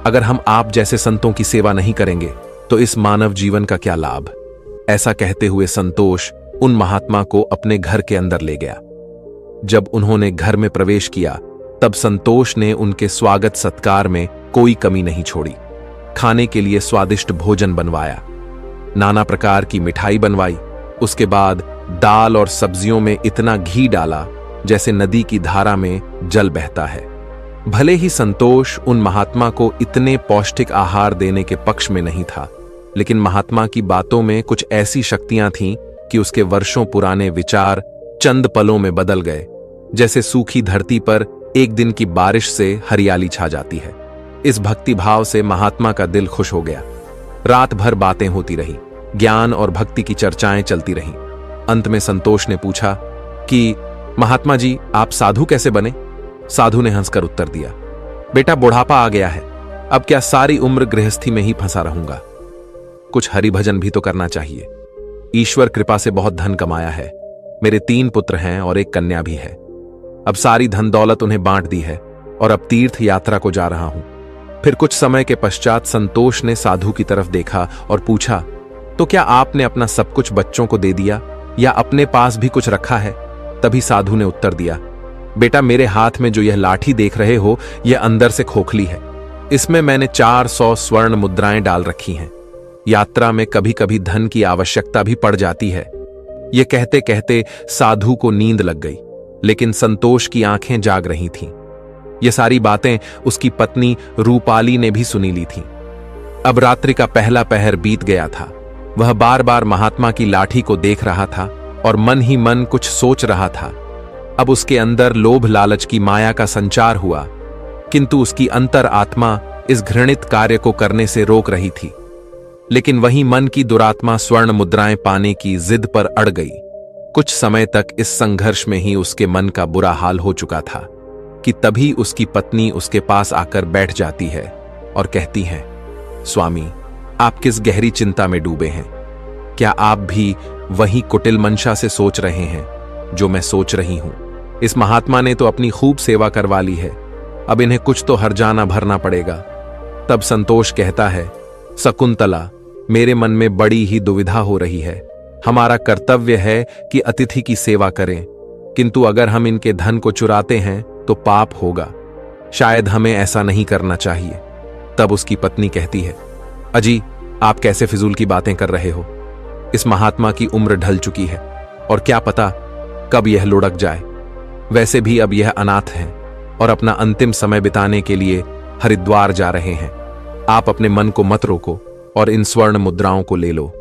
Speaker 1: अगर हम आप जैसे संतों की सेवा नहीं करेंगे तो इस मानव जीवन का क्या लाभ। ऐसा कहते हुए संतोष उन महात्मा को अपने घर के अंदर ले गया। जब उन्होंने घर में प्रवेश किया तब संतोष ने उनके स्वागत सत्कार में कोई कमी नहीं छोड़ी। खाने के लिए स्वादिष्ट भोजन बनवाया, नाना प्रकार की मिठाई बनवाई। उसके बाद दाल और सब्जियों में इतना घी डाला जैसे नदी की धारा में जल बहता है। भले ही संतोष उन महात्मा को इतने पौष्टिक आहार देने के पक्ष में नहीं था, लेकिन महात्मा की बातों में कुछ ऐसी शक्तियां थीं कि उसके वर्षों पुराने विचार चंद पलों में बदल गए। जैसे सूखी धरती पर एक दिन की बारिश से हरियाली छा जाती है। इस भक्ति भाव से महात्मा का दिल खुश हो गया। रात भर बातें होती रही, ज्ञान और भक्ति की चर्चाएं चलती रहीं। अंत में संतोष ने पूछा कि महात्मा जी, आप साधु कैसे बने? साधु ने हंसकर उत्तर दिया, बेटा, बुढ़ापा आ गया है, अब क्या सारी उम्र गृहस्थी में ही फंसा रहूंगा। कुछ हरि भजन भी तो करना चाहिए। ईश्वर कृपा से बहुत धन कमाया है। मेरे 3 पुत्र हैं और एक कन्या भी है। अब सारी धन दौलत उन्हें बांट दी है और अब तीर्थ यात्रा को जा रहा हूं। फिर कुछ समय के पश्चात संतोष ने साधु की तरफ देखा और पूछा, तो क्या आपने अपना सब कुछ बच्चों को दे दिया या अपने पास भी कुछ रखा है? तभी साधु ने उत्तर दिया, बेटा, मेरे हाथ में जो यह लाठी देख रहे हो, यह अंदर से खोखली है। इसमें मैंने 400 स्वर्ण मुद्राएं डाल रखी हैं। यात्रा में कभी कभी धन की आवश्यकता भी पड़ जाती है। यह कहते कहते साधु को नींद लग गई, लेकिन संतोष की आंखें जाग रही थीं। ये सारी बातें उसकी पत्नी रूपाली ने भी सुनी ली थीं। अब रात्रि का पहला पहर बीत गया था। वह बार बार महात्मा की लाठी को देख रहा था और मन ही मन कुछ सोच रहा था। अब उसके अंदर लोभ लालच की माया का संचार हुआ, किंतु उसकी अंतर आत्मा इस घृणित कार्य को करने से रोक रही थी। लेकिन वही मन की दुरात्मा स्वर्ण मुद्राएं पाने की जिद पर अड़ गई। कुछ समय तक इस संघर्ष में ही उसके मन का बुरा हाल हो चुका था कि तभी उसकी पत्नी उसके पास आकर बैठ जाती है और कहती है, स्वामी, आप किस गहरी चिंता में डूबे हैं? क्या आप भी वही कुटिल मंशा से सोच रहे हैं जो मैं सोच रही हूं? इस महात्मा ने तो अपनी खूब सेवा करवा ली है, अब इन्हें कुछ तो हर्जाना भरना पड़ेगा। तब संतोष कहता है, शकुंतला, मेरे मन में बड़ी ही दुविधा हो रही है। हमारा कर्तव्य है कि अतिथि की सेवा करें, किंतु अगर हम इनके धन को चुराते हैं तो पाप होगा। शायद हमें ऐसा नहीं करना चाहिए। तब उसकी पत्नी कहती है, अजी, आप कैसे फिजूल की बातें कर रहे हो? इस महात्मा की उम्र ढल चुकी है और क्या पता कब यह लुढ़क जाए। वैसे भी अब यह अनाथ हैं और अपना अंतिम समय बिताने के लिए हरिद्वार जा रहे हैं। आप अपने मन को मत रोको और इन स्वर्ण मुद्राओं को ले लो।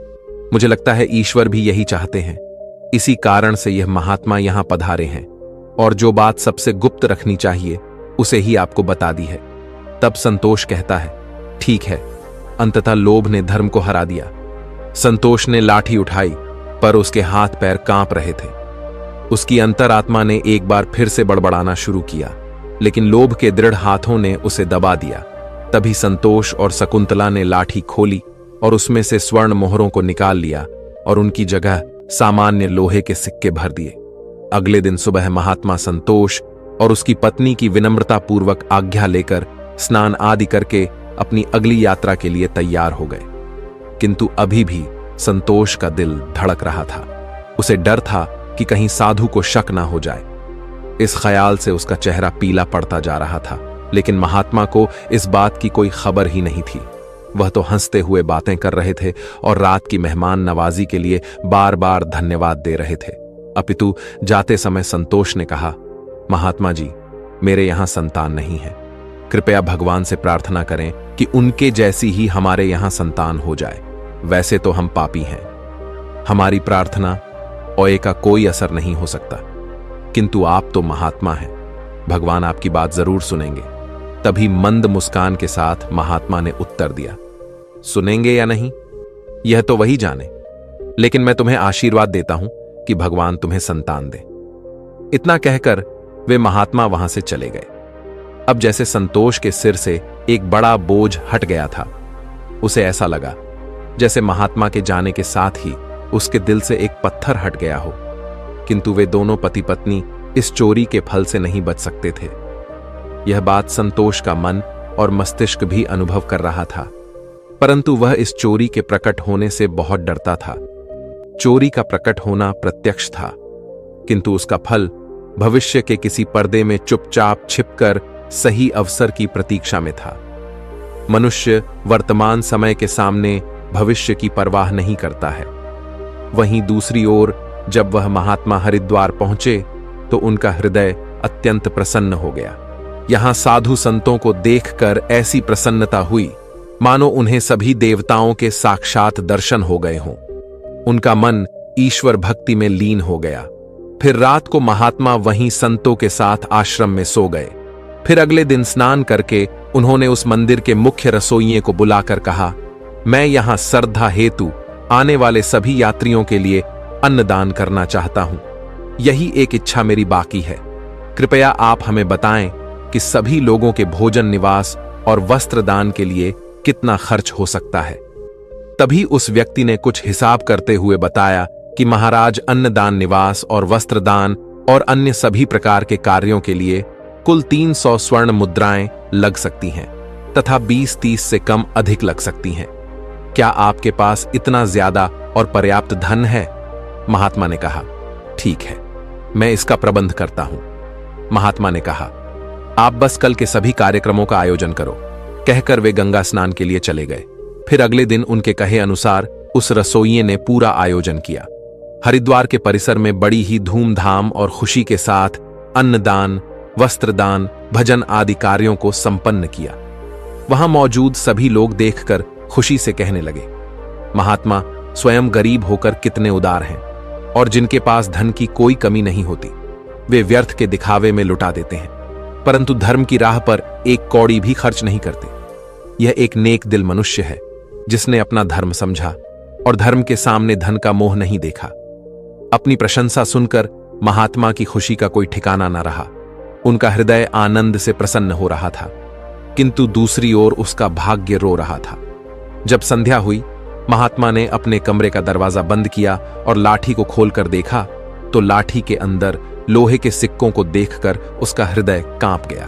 Speaker 1: मुझे लगता है ईश्वर भी यही चाहते हैं। इसी कारण से यह महात्मा यहां पधारे हैं और जो बात सबसे गुप्त रखनी चाहिए उसे ही आपको बता दी है। तब संतोष कहता है, ठीक है। अंततः लोभ ने धर्म को हरा दिया। संतोष ने लाठी उठाई पर उसके हाथ पैर कांप रहे थे। उसकी अंतरात्मा ने एक बार फिर से बड़बड़ाना शुरू किया, लेकिन लोभ के दृढ़ हाथों ने उसे दबा दिया। तभी संतोष और शकुंतला ने लाठी खोली और उसमें से स्वर्ण मोहरों को निकाल लिया और उनकी जगह सामान्य लोहे के सिक्के भर दिए। अगले दिन सुबह महात्मा संतोष और उसकी पत्नी की विनम्रता पूर्वक आज्ञा लेकर स्नान आदि करके अपनी अगली यात्रा के लिए तैयार हो गए। किंतु अभी भी संतोष का दिल धड़क रहा था। उसे डर था कि कहीं साधु को शक ना हो जाए। इस ख्याल से उसका चेहरा पीला पड़ता जा रहा था, लेकिन महात्मा को इस बात की कोई खबर ही नहीं थी। वह तो हंसते हुए बातें कर रहे थे और रात की मेहमान नवाजी के लिए बार बार धन्यवाद दे रहे थे। अपितु जाते समय संतोष ने कहा, महात्मा जी, मेरे यहां संतान नहीं है। कृपया भगवान से प्रार्थना करें कि उनके जैसी ही हमारे यहां संतान हो जाए। वैसे तो हम पापी हैं, हमारी प्रार्थना ओए का कोई असर नहीं हो सकता, किंतु आप तो महात्मा हैं, भगवान आपकी बात जरूर सुनेंगे। तभी मंद मुस्कान के साथ महात्मा ने उत्तर दिया, सुनेंगे या नहीं यह तो वही जाने, लेकिन मैं तुम्हें आशीर्वाद देता हूं कि भगवान तुम्हें संतान दे। इतना कहकर वे महात्मा वहां से चले गए। अब जैसे संतोष के सिर से एक बड़ा बोझ हट गया था। उसे ऐसा लगा जैसे महात्मा के जाने के साथ ही उसके दिल से एक पत्थर हट गया हो। किंतु वे दोनों पति पत्नी इस चोरी के फल से नहीं बच सकते थे। यह बात संतोष का मन और मस्तिष्क भी अनुभव कर रहा था, परंतु वह इस चोरी के प्रकट होने से बहुत डरता था। चोरी का प्रकट होना प्रत्यक्ष था, किंतु उसका फल भविष्य के किसी पर्दे में चुपचाप छिपकर सही अवसर की प्रतीक्षा में था। मनुष्य वर्तमान समय के सामने भविष्य की परवाह नहीं करता है। वहीं दूसरी ओर जब वह महात्मा हरिद्वार पहुंचे तो उनका हृदय अत्यंत प्रसन्न हो गया। यहां साधु संतों को देखकर ऐसी प्रसन्नता हुई मानो उन्हें सभी देवताओं के साक्षात दर्शन हो गए हों। उनका मन ईश्वर भक्ति में लीन हो गया। फिर रात को महात्मा वहीं संतों के साथ आश्रम में सो गए। फिर अगले दिन स्नान करके उन्होंने उस मंदिर के मुख्य रसोइये को बुलाकर कहा, मैं यहां श्रद्धा हेतु आने वाले सभी यात्रियों के लिए अन्नदान करना चाहता हूं। यही एक इच्छा मेरी बाकी है। कृपया आप हमें बताएं कि सभी लोगों के भोजन, निवास और वस्त्र दान के लिए कितना खर्च हो सकता है। तभी उस व्यक्ति ने कुछ हिसाब करते हुए बताया कि महाराज, अन्नदान, निवास और वस्त्र दान और अन्य सभी प्रकार के कार्यों के लिए कुल 300 स्वर्ण मुद्राएं लग सकती हैं तथा 20-30 से कम अधिक लग सकती हैं। क्या आपके पास इतना ज्यादा और पर्याप्त धन है? महात्मा ने कहा, ठीक है, मैं इसका प्रबंध करता हूं। महात्मा ने कहा, आप बस कल के सभी कार्यक्रमों का आयोजन करो। कहकर वे गंगा स्नान के लिए चले गए। फिर अगले दिन उनके कहे अनुसार उस रसोइये ने पूरा आयोजन किया। हरिद्वार के परिसर में बड़ी ही धूमधाम और खुशी के साथ अन्नदान, वस्त्रदान, भजन आदि कार्यों को संपन्न किया। वहां मौजूद सभी लोग देखकर खुशी से कहने लगे, महात्मा स्वयं गरीब होकर कितने उदार हैं और जिनके पास धन की कोई कमी नहीं होती। वे व्यर्थ के दिखावे में लुटा देते हैं, परंतु धर्म की राह पर एक कौड़ी भी खर्च नहीं करते। यह एक नेक दिल मनुष्य है जिसने अपना धर्म समझा और धर्म के सामने धन का मोह नहीं देखा। अपनी प्रशंसा सुनकर महात्मा की खुशी का कोई ठिकाना न रहा। उनका हृदय आनंद से प्रसन्न हो रहा था, किंतु दूसरी ओर उसका भाग्य रो रहा था। जब संध्या हुई, महात्मा ने अपने कमरे का दरवाजा बंद किया और लाठी को खोलकर देखा तो लाठी के अंदर लोहे के सिक्कों को देखकर उसका हृदय कांप गया।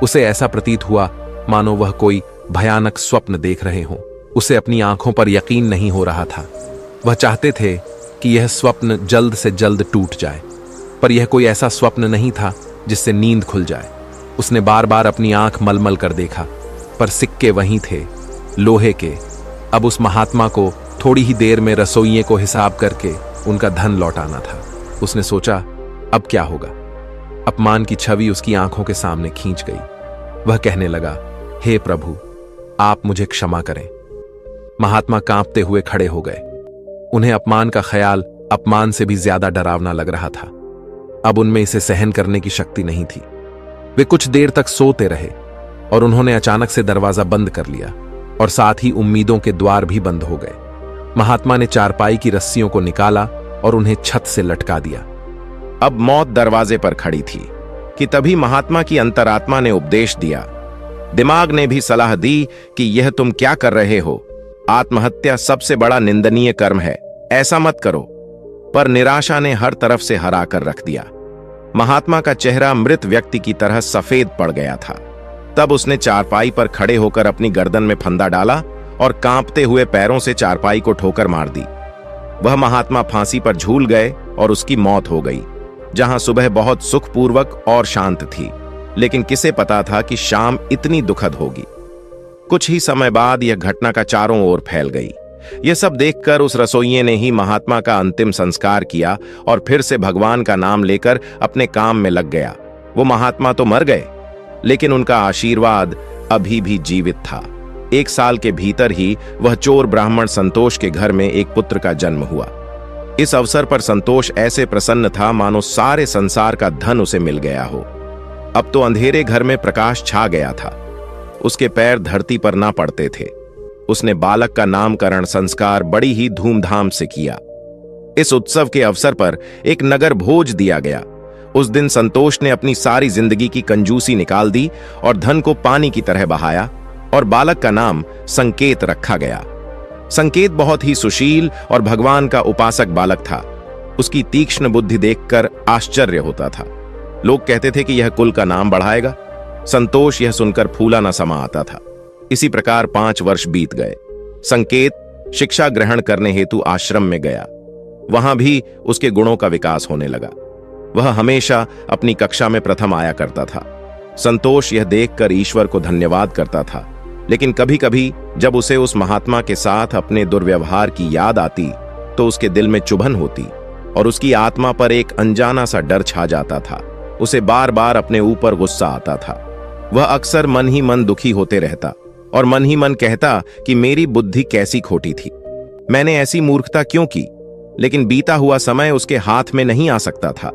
Speaker 1: उसे ऐसा प्रतीत हुआ मानो वह कोई भयानक स्वप्न देख रहे हों। उसे अपनी आंखों पर यकीन नहीं हो रहा था। वह चाहते थे कि यह स्वप्न जल्द से जल्द टूट जाए, पर यह कोई ऐसा स्वप्न नहीं था जिससे नींद खुल जाए। उसने बार बार अपनी आंख मलमल कर देखा, पर सिक्के वहीं थे, लोहे के। अब उस महात्मा को थोड़ी ही देर में रसोइये को हिसाब करके उनका धन लौटाना था। उसने सोचा, अब क्या होगा। अपमान की छवि उसकी आंखों के सामने खींच गई। वह कहने लगा, हे प्रभु, आप मुझे क्षमा करें। महात्मा कांपते हुए खड़े हो गए। उन्हें अपमान का ख्याल अपमान से भी ज्यादा डरावना लग रहा था। अब उनमें इसे सहन करने की शक्ति नहीं थी। वे कुछ देर तक सोते रहे और उन्होंने अचानक से दरवाजा बंद कर लिया और साथ ही उम्मीदों के द्वार भी बंद हो गए। महात्मा ने चारपाई की रस्सियों को निकाला और उन्हें छत से लटका दिया।
Speaker 3: अब मौत दरवाजे पर खड़ी थी कि तभी महात्मा की अंतरात्मा ने उपदेश दिया। दिमाग ने भी सलाह दी कि यह तुम क्या कर रहे हो, आत्महत्या सबसे बड़ा निंदनीय कर्म है, ऐसा मत करो। पर निराशा ने हर तरफ से हरा कर रख दिया। महात्मा का चेहरा मृत व्यक्ति की तरह सफेद पड़ गया था। तब उसने चारपाई पर खड़े होकर अपनी गर्दन में फंदा डाला और कांपते हुए पैरों से चारपाई को ठोकर मार दी। वह महात्मा फांसी पर झूल गए और उसकी मौत हो गई। जहां सुबह बहुत सुखपूर्वक और शांत थी, लेकिन किसे पता था कि शाम इतनी दुखद होगी। कुछ ही समय बाद यह घटना का चारों ओर फैल गई। यह सब देखकर उस रसोइये ने ही महात्मा का अंतिम संस्कार किया और फिर से भगवान का नाम लेकर अपने काम में लग गया। वो महात्मा तो मर गए, लेकिन उनका आशीर्वाद अभी भी जीवित था। 1 साल के भीतर ही वह चोर ब्राह्मण संतोष के घर में एक पुत्र का जन्म हुआ। इस अवसर पर संतोष ऐसे प्रसन्न था मानो सारे संसार का धन उसे मिल गया हो। अब तो अंधेरे घर में प्रकाश छा गया था। उसके पैर धरती पर ना पड़ते थे। उसने बालक का नामकरण संस्कार बड़ी ही धूमधाम से किया। इस उत्सव के अवसर पर एक नगर भोज दिया गया। उस दिन संतोष ने अपनी सारी जिंदगी की कंजूसी निकाल दी और धन को पानी की तरह बहाया और बालक का नाम संकेत रखा गया। संकेत बहुत ही सुशील और भगवान का उपासक बालक था। उसकी तीक्ष्ण बुद्धि देखकर आश्चर्य होता था। लोग कहते थे कि यह कुल का नाम बढ़ाएगा। संतोष यह सुनकर फूला न समा आता था। इसी प्रकार 5 वर्ष बीत गए। संकेत शिक्षा ग्रहण करने हेतु आश्रम में गया। वहां भी उसके गुणों का विकास होने लगा। वह हमेशा अपनी कक्षा में प्रथम आया करता था। संतोष यह देखकर ईश्वर को धन्यवाद करता था, लेकिन कभी कभी जब उसे उस महात्मा के साथ अपने दुर्व्यवहार की याद आती तो उसके दिल में चुभन होती और उसकी आत्मा पर एक अनजाना सा डर छा जाता था। उसे बार बार अपने ऊपर गुस्सा आता था। वह अक्सर मन ही मन दुखी होते रहता और मन ही मन कहता कि मेरी बुद्धि कैसी खोटी थी, मैंने ऐसी मूर्खता क्यों की। लेकिन बीता हुआ समय उसके हाथ में नहीं आ सकता था।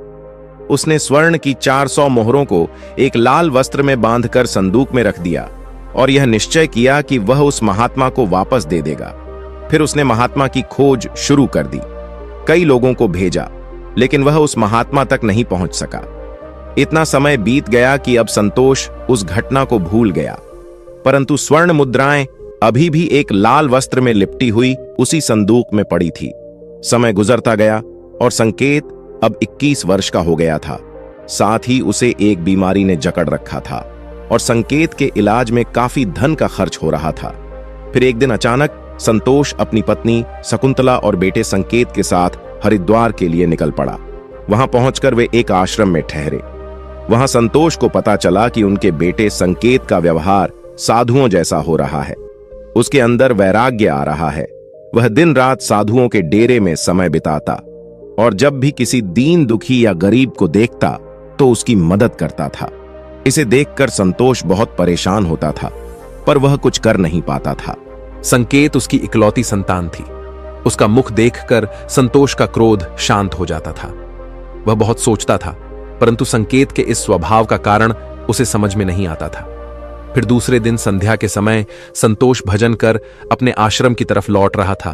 Speaker 3: उसने स्वर्ण की 400 मोहरों को एक लाल वस्त्र में बांधकर संदूक में रख दिया और यह निश्चय किया कि वह उस महात्मा को वापस दे देगा। फिर उसने महात्मा की खोज शुरू कर दी। कई लोगों को भेजा, लेकिन वह उस महात्मा तक नहीं पहुंच सका। इतना समय बीत गया कि अब संतोष उस घटना को भूल गया, परंतु स्वर्ण मुद्राएं अभी भी एक लाल वस्त्र में लिपटी हुई उसी संदूक में पड़ी थी। समय गुजरता गया और संकेत अब 21 वर्ष का हो गया था। साथ ही उसे एक बीमारी ने जकड़ रखा था और संकेत के इलाज में काफी धन का खर्च हो रहा था। फिर एक दिन अचानक संतोष अपनी पत्नी शकुंतला और बेटे संकेत के साथ हरिद्वार के लिए निकल पड़ा। वहां पहुंचकर वे एक आश्रम में ठहरे। वहां संतोष को पता चला कि उनके बेटे संकेत का व्यवहार साधुओं जैसा हो रहा है। उसके अंदर वैराग्य आ रहा है। वह दिन रात साधुओं के डेरे में समय बिताता और जब भी किसी दीन दुखी या गरीब को देखता तो उसकी मदद करता था। इसे देखकर संतोष बहुत परेशान होता था, पर वह कुछ कर नहीं पाता था।
Speaker 1: संकेत उसकी इकलौती संतान थी। उसका मुख देखकर संतोष का क्रोध शांत हो जाता था। वह बहुत सोचता था, परंतु संकेत के इस स्वभाव का कारण उसे समझ में नहीं आता था। फिर दूसरे दिन संध्या के समय संतोष भजन कर अपने आश्रम की तरफ लौट रहा था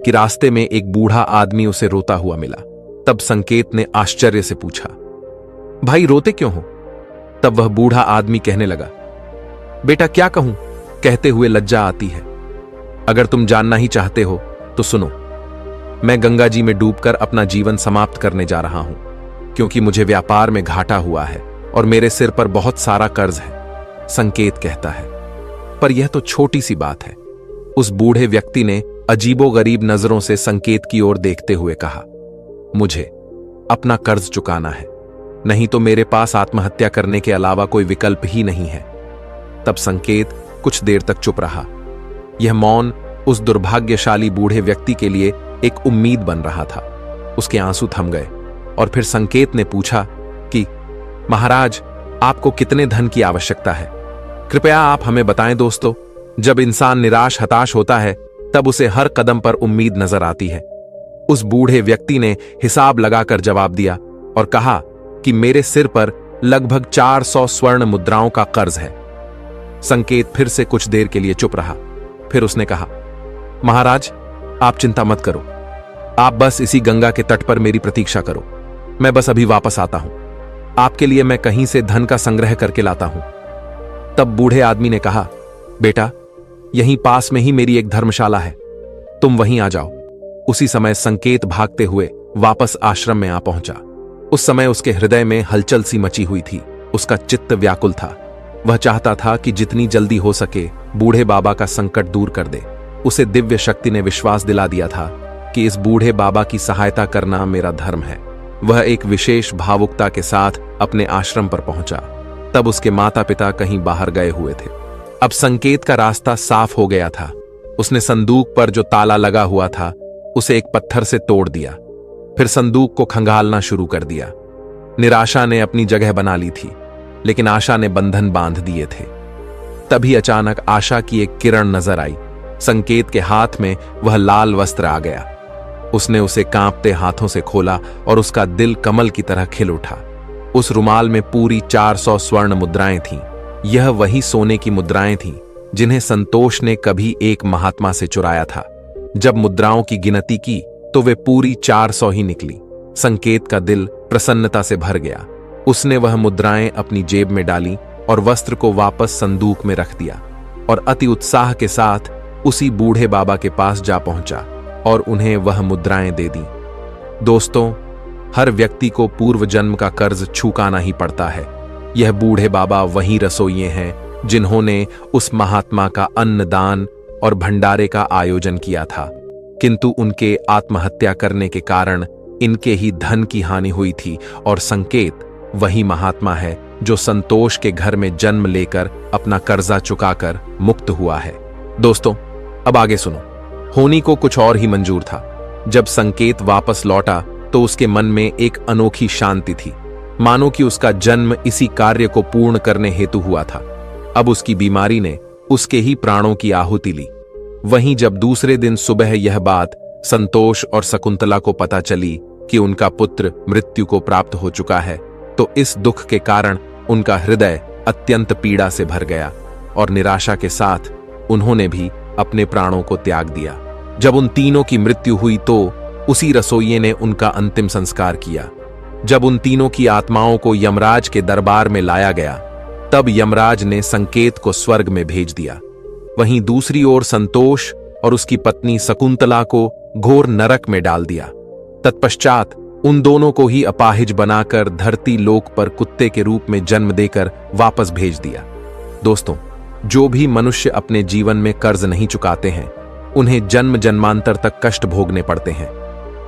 Speaker 1: कि रास्ते में एक बूढ़ा आदमी उसे रोता हुआ मिला। तब संकेत ने आश्चर्य से पूछा, भाई रोते क्यों हो? तब वह बूढ़ा आदमी कहने लगा, बेटा क्या कहूं, कहते हुए लज्जा आती है। अगर तुम जानना ही चाहते हो तो सुनो। मैं गंगा जी में डूबकर अपना जीवन समाप्त करने जा रहा हूं, क्योंकि मुझे व्यापार में घाटा हुआ है और मेरे सिर पर बहुत सारा कर्ज है। संकेत कहता है, पर यह तो छोटी सी बात है। उस बूढ़े व्यक्ति ने अजीबोगरीब नजरों से संकेत की ओर देखते हुए कहा, मुझे अपना कर्ज चुकाना है, नहीं तो मेरे पास आत्महत्या करने के अलावा कोई विकल्प ही नहीं है। तब संकेत कुछ देर तक चुप रहा। यह मौन उस दुर्भाग्यशाली बूढ़े व्यक्ति के लिए एक उम्मीद बन रहा था। उसके आंसू थम गए और फिर संकेत ने पूछा कि महाराज, आपको कितने धन की आवश्यकता है? कृपया आप हमें बताएं। दोस्तों, जब इंसान निराश हताश होता है तब उसे हर कदम पर उम्मीद नजर आती है। उस बूढ़े व्यक्ति ने हिसाब लगाकर जवाब दिया और कहा कि मेरे सिर पर लगभग 400 स्वर्ण मुद्राओं का कर्ज है। संकेत फिर से कुछ देर के लिए चुप रहा। फिर उसने कहा, महाराज, आप चिंता मत करो। आप बस इसी गंगा के तट पर मेरी प्रतीक्षा करो। मैं बस अभी वापस आता हूं। आपके लिए मैं कहीं से धन का संग्रह करके लाता हूं। तब बूढ़े आदमी ने कहा, बेटा, यहीं पास में ही मेरी एक धर्मशाला है, तुम वहीं आ जाओ। उसी समय संकेत भागते हुए वापस आश्रम में आ पहुंचा। उस समय उसके हृदय में हलचल सी मची हुई थी। उसका चित्त व्याकुल था। वह चाहता था कि जितनी जल्दी हो सके बूढ़े बाबा का संकट दूर कर दे। उसे दिव्य शक्ति ने विश्वास दिला दिया था कि इस बूढ़े बाबा की सहायता करना मेरा धर्म है। वह एक विशेष भावुकता के साथ अपने आश्रम पर पहुंचा। तब उसके माता पिता कहीं बाहर गए हुए थे। अब संकेत का रास्ता साफ हो गया था। उसने संदूक पर जो ताला लगा हुआ था उसे एक पत्थर से तोड़ दिया, फिर संदूक को खंगालना शुरू कर दिया। निराशा ने अपनी जगह बना ली थी, लेकिन आशा ने बंधन बांध दिए थे। तभी अचानक आशा की एक किरण नजर आई। संकेत के हाथ में वह लाल वस्त्र आ गया। उसने उसे कांपते हाथों से खोला और उसका दिल कमल की तरह खिल उठा। उस रुमाल में पूरी 400 स्वर्ण मुद्राएं थीं। यह वही सोने की मुद्राएं थीं जिन्हें संतोष ने कभी एक महात्मा से चुराया था। जब मुद्राओं की गिनती की तो वे पूरी 400 ही निकली। संकेत का दिल प्रसन्नता से भर गया। उसने वह मुद्राएं अपनी जेब में डाली और वस्त्र को वापस संदूक में रख दिया और अति उत्साह के साथ उसी बूढ़े बाबा के पास जा पहुंचा और उन्हें वह मुद्राएं दे दी। दोस्तों, हर व्यक्ति को पूर्व जन्म का कर्ज चुकाना ही पड़ता है। यह बूढ़े बाबा वही रसोइये हैं जिन्होंने उस महात्मा का अन्नदान और भंडारे का आयोजन किया था, किंतु उनके आत्महत्या करने के कारण इनके ही धन की हानि हुई थी। और संकेत वही महात्मा है जो संतोष के घर में जन्म लेकर अपना कर्जा चुकाकर मुक्त हुआ है। दोस्तों, अब आगे सुनो। होनी को कुछ और ही मंजूर था। जब संकेत वापस लौटा तो उसके मन में एक अनोखी शांति थी, मानो कि उसका जन्म इसी कार्य को पूर्ण करने हेतु हुआ था। अब उसकी बीमारी ने उसके ही प्राणों की आहुति ली। वहीं जब दूसरे दिन सुबह यह बात संतोष और शकुंतला को पता चली कि उनका पुत्र मृत्यु को प्राप्त हो चुका है, तो इस दुख के कारण उनका हृदय अत्यंत पीड़ा से भर गया और निराशा के साथ उन्होंने भी अपने प्राणों को त्याग दिया। जब उन तीनों की मृत्यु हुई तो उसी रसोइये ने उनका अंतिम संस्कार किया। जब उन तीनों की आत्माओं को यमराज के दरबार में लाया गया, तब यमराज ने संकेत को स्वर्ग में भेज दिया। वहीं दूसरी ओर संतोष और उसकी पत्नी शकुंतला को घोर नरक में डाल दिया। तत्पश्चात उन दोनों को ही अपाहिज बनाकर धरती लोक पर कुत्ते के रूप में जन्म देकर वापस भेज दिया। दोस्तों, जो भी मनुष्य अपने जीवन में कर्ज नहीं चुकाते हैं, उन्हें जन्म जन्मांतर तक कष्ट भोगने पड़ते हैं।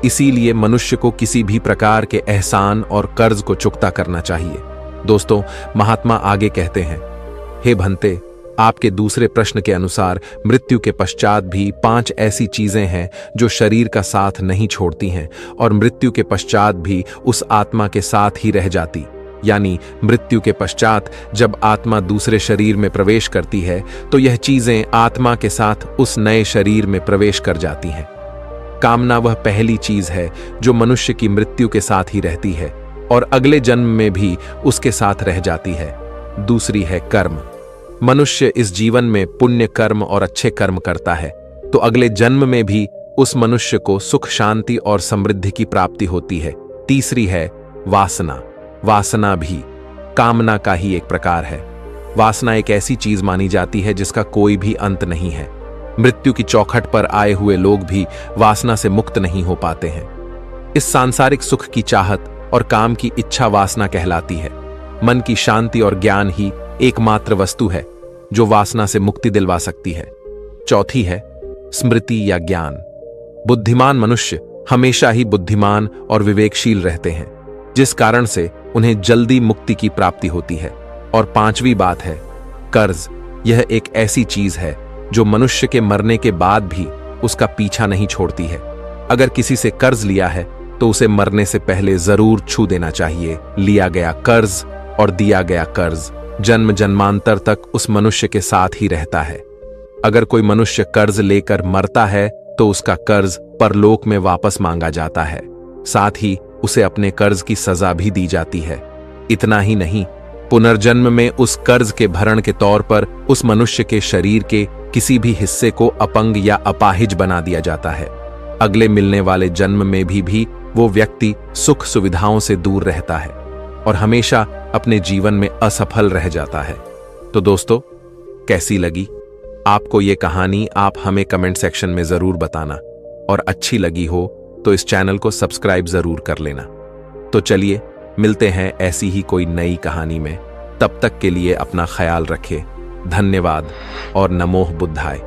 Speaker 1: इसीलिए मनुष्य को किसी भी प्रकार के एहसान और कर्ज को चुकता करना चाहिए। दोस्तों, महात्मा आगे कहते हैं, हे भंते, आपके दूसरे प्रश्न के अनुसार मृत्यु के पश्चात भी 5 ऐसी चीजें हैं जो शरीर का साथ नहीं छोड़ती हैं और मृत्यु के पश्चात भी उस आत्मा के साथ ही रह जाती। यानी मृत्यु के पश्चात जब आत्मा दूसरे शरीर में प्रवेश करती है तो यह चीजें आत्मा के साथ उस नए शरीर में प्रवेश कर जाती हैं। कामना वह पहली चीज है जो मनुष्य की मृत्यु के साथ ही रहती है और अगले जन्म में भी उसके साथ रह जाती है। दूसरी है कर्म। मनुष्य इस जीवन में पुण्य कर्म और अच्छे कर्म करता है तो अगले जन्म में भी उस मनुष्य को सुख शांति और समृद्धि की प्राप्ति होती है। तीसरी है वासना। वासना भी कामना का ही एक प्रकार है। वासना एक ऐसी चीज मानी जाती है जिसका कोई भी अंत नहीं है। मृत्यु की चौखट पर आए हुए लोग भी वासना से मुक्त नहीं हो पाते हैं। इस सांसारिक सुख की चाहत और काम की इच्छा वासना कहलाती है। मन की शांति और ज्ञान ही एकमात्र वस्तु है जो वासना से मुक्ति दिलवा सकती है। चौथी है स्मृति या ज्ञान। बुद्धिमान मनुष्य हमेशा ही बुद्धिमान और विवेकशील रहते हैं, जिस कारण से उन्हें जल्दी मुक्ति की प्राप्ति होती है। और 5वीं बात है कर्ज। यह एक ऐसी चीज है जो मनुष्य के मरने के बाद भी उसका पीछा नहीं छोड़ती है। अगर किसी से कर्ज लिया है तो उसे मरने से पहले जरूर छू देना चाहिए। लिया गया कर्ज और दिया गया कर्ज जन्म जन्मांतर तक उस मनुष्य के साथ ही रहता है। अगर कोई मनुष्य कर्ज लेकर मरता है तो उसका कर्ज परलोक में वापस मांगा जाता है, साथ ही उसे अपने कर्ज की सजा भी दी जाती है। इतना ही नहीं, पुनर्जन्म में उस कर्ज के भरण के तौर पर उस मनुष्य के शरीर के किसी भी हिस्से को अपंग या अपाहिज बना दिया जाता है। अगले मिलने वाले जन्म में भी वो व्यक्ति सुख सुविधाओं से दूर रहता है और हमेशा अपने जीवन में असफल रह जाता है। तो दोस्तों, कैसी लगी आपको ये कहानी? आप हमें कमेंट सेक्शन में जरूर बताना, और अच्छी लगी हो तो इस चैनल को सब्सक्राइब जरूर कर लेना। तो चलिए मिलते हैं ऐसी ही कोई नई कहानी में। तब तक के लिए अपना ख्याल रखें। धन्यवाद और नमोः बुद्धाय।